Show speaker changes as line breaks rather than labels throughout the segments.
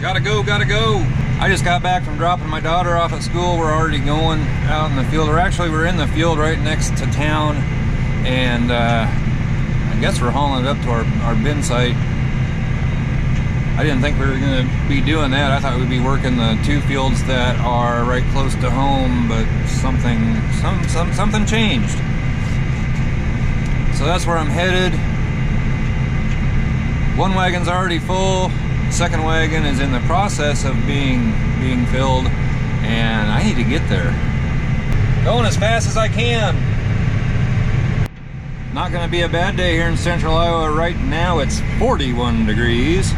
Gotta go, gotta go. I just got back from dropping my daughter off at school. We're already going out in the field. We're in the field right next to town, and I guess we're hauling it up to our bin site. I didn't think we were going to be doing that. I thought we'd be working the two fields that are right close to home, but something changed. So that's where I'm headed. One wagon's already full. Second wagon is in the process of being filled, and I need to get there. Going as fast as I can. Not going to be a bad day here in central Iowa. Right now it's 41 degrees.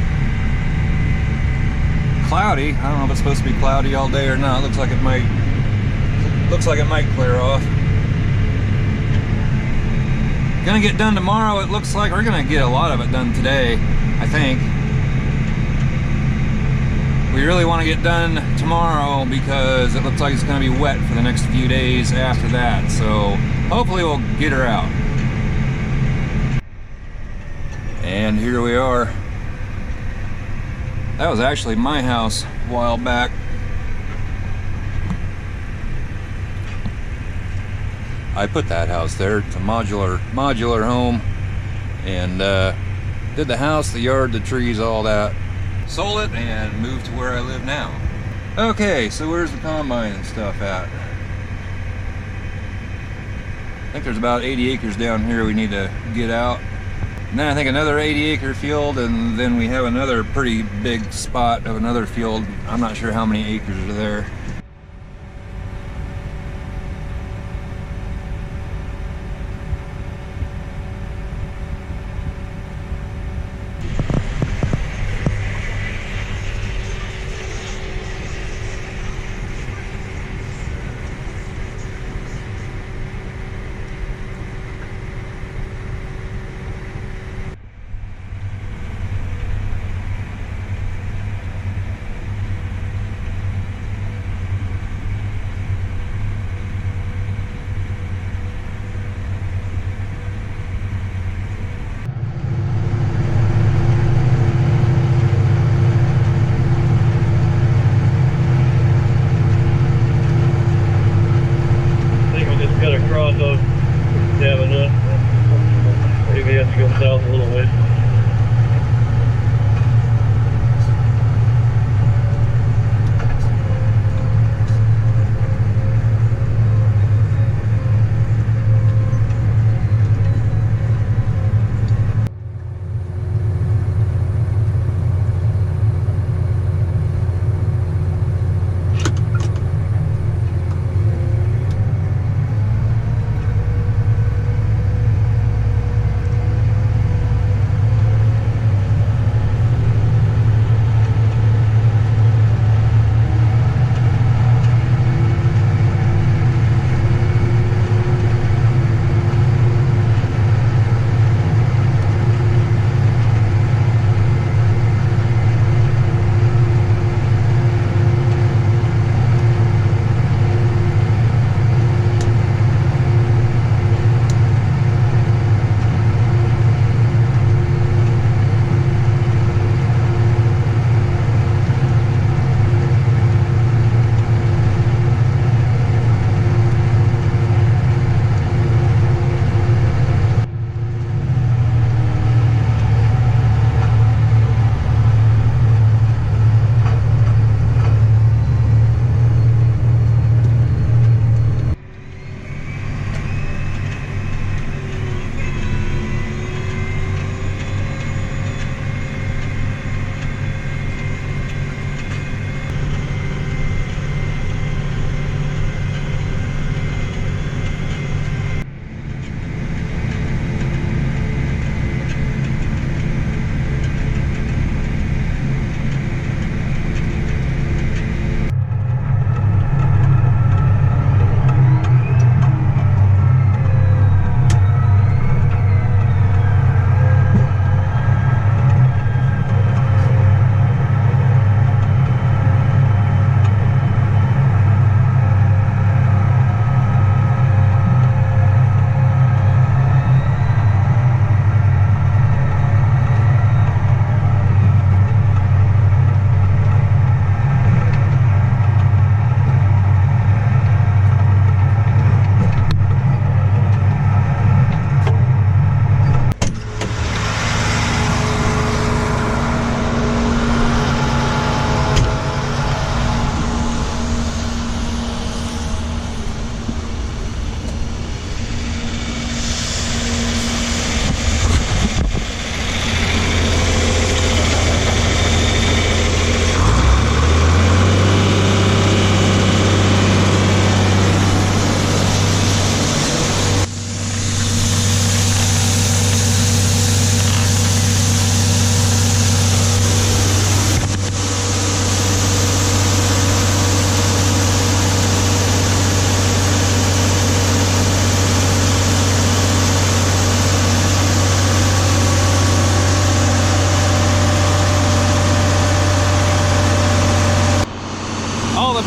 Cloudy. I don't know if it's supposed to be cloudy all day or not. Looks like it might clear off. Gonna get done tomorrow. It looks like we're gonna get a lot of it done today, I think. We really want to get done tomorrow because it looks like it's going to be wet for the next few days after that. So hopefully we'll get her out. And here we are. That was actually my house a while back. I put that house there. It's a modular home, and did the house, the yard, the trees, all that. Sold it and moved to where I live now. Okay, so where's the combine and stuff at? I think there's about 80 acres down here we need to get out. And then I think another 80-acre field, and then we have another pretty big spot of another field. I'm not sure how many acres are there.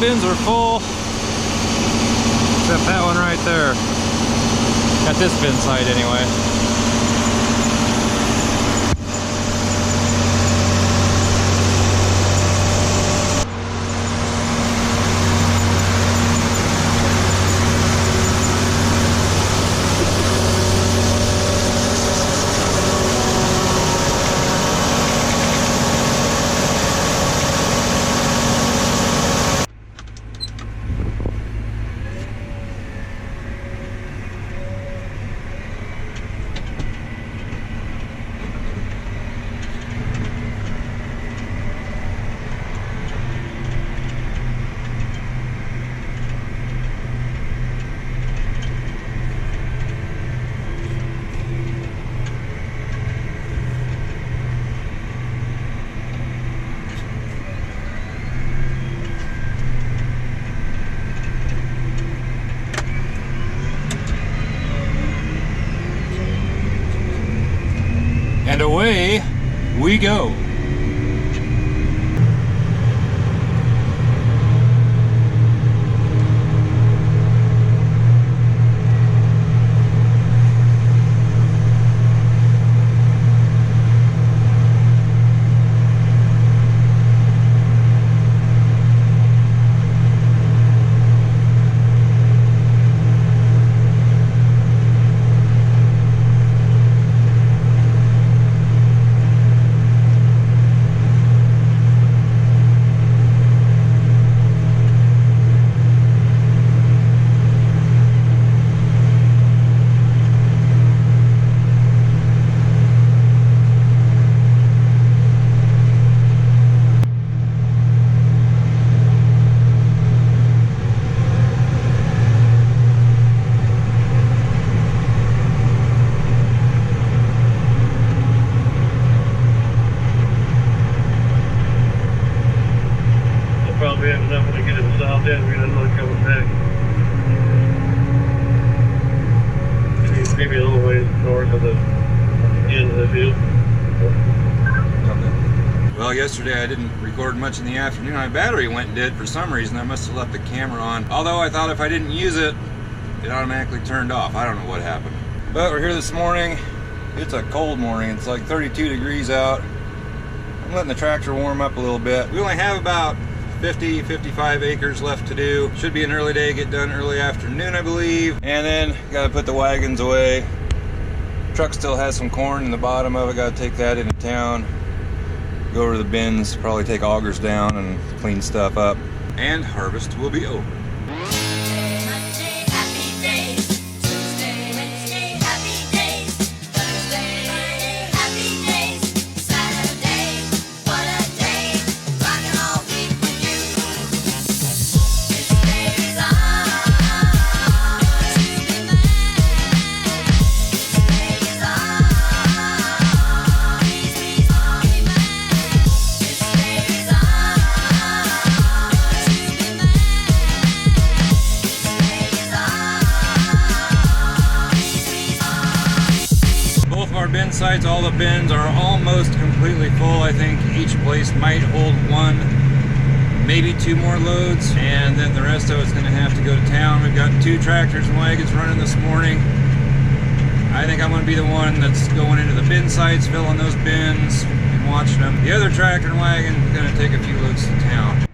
bins are full, except that one right there. At this bin site anyway. And away we go.
Probably have enough to get it to south end. We're gonna look coming back. Maybe a little ways north of the end of the field.
Okay. Well, yesterday I didn't record much in the afternoon. My battery went dead for some reason. I must have left the camera on. Although I thought if I didn't use it, it automatically turned off. I don't know what happened. But we're here this morning. It's a cold morning. It's like 32 degrees out. I'm letting the tractor warm up a little bit. We only have about 55 acres left to do. Should be an early day, get done early afternoon, I believe. And then gotta put the wagons away. Truck still has some corn in the bottom of it. Gotta take that into town. Go over to the bins, probably take augers down and clean stuff up. And harvest will be over. Bin sites, all the bins are almost completely full. I think each place might hold one, maybe two more loads, and then the rest of it's going to have to go to town. We've got 2 tractors and wagons running this morning. I think I'm going to be the one that's going into the bin sites, filling those bins and watching them. The other tractor and wagon is going to take a few loads to town.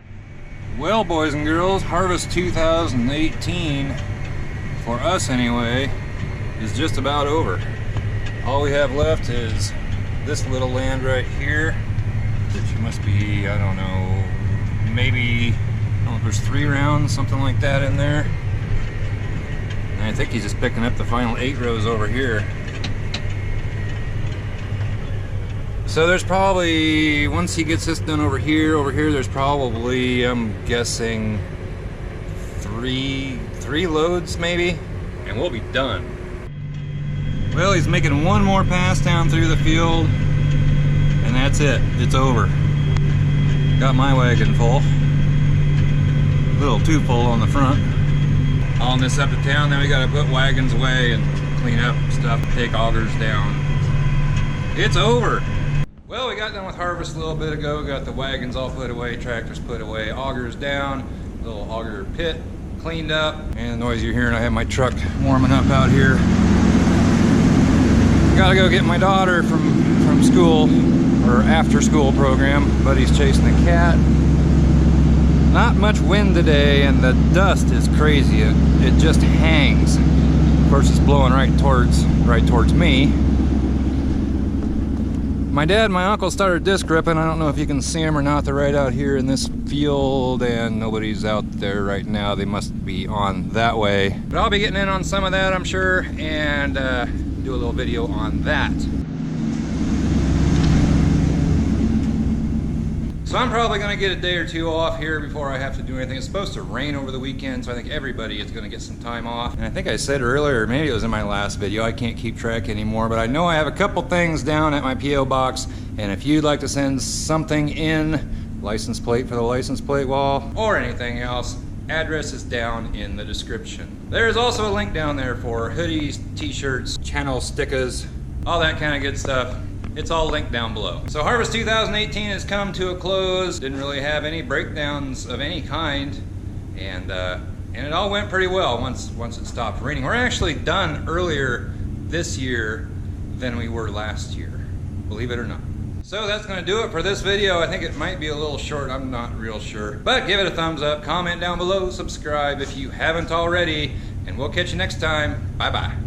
Well, boys and girls, harvest 2018, for us anyway, is just about over. All we have left is this little land right here, which must be, I don't know, maybe, I don't know if there's 3 rounds, something like that in there. And I think he's just picking up the final 8 rows over here. So there's probably, once he gets this done over here, there's probably, I'm guessing, three loads maybe, and we'll be done. Well, he's making one more pass down through the field, and that's it. It's over. Got my wagon full. A little too full on the front. Hauling this up to town, then we gotta put wagons away and clean up stuff, take augers down. It's over. Well, we got done with harvest a little bit ago. Got the wagons all put away, tractors put away, augers down. little auger pit cleaned up. And the noise you're hearing, I have my truck warming up out here. Gotta go get my daughter from school, or after school program. Buddy's chasing a cat. Not much wind today, and the dust is crazy. It just hangs. Of course, it's blowing right towards me. My dad and my uncle started disc ripping. I don't know if you can see them or not. They're right out here in this field, and nobody's out there right now. They must be on that way. But I'll be getting in on some of that, I'm sure, and do a little video on that. So I'm probably gonna get a day or two off here before I have to do anything. It's supposed to rain over the weekend, so I think everybody is gonna get some time off. And I think I said earlier, maybe it was in my last video, I can't keep track anymore, but I know I have a couple things down at my P.O. box, and if you'd like to send something in, license plate for the license plate wall, or anything else, address is down in the description. There's also a link down there for hoodies, t-shirts, channel stickers, all that kind of good stuff. It's all linked down below. So Harvest 2018 has come to a close. Didn't really have any breakdowns of any kind, and it all went pretty well once it stopped raining. We're actually done earlier this year than we were last year, believe it or not. So that's gonna do it for this video. I think it might be a little short, I'm not real sure. But give it a thumbs up, comment down below, subscribe if you haven't already, and we'll catch you next time. Bye-bye.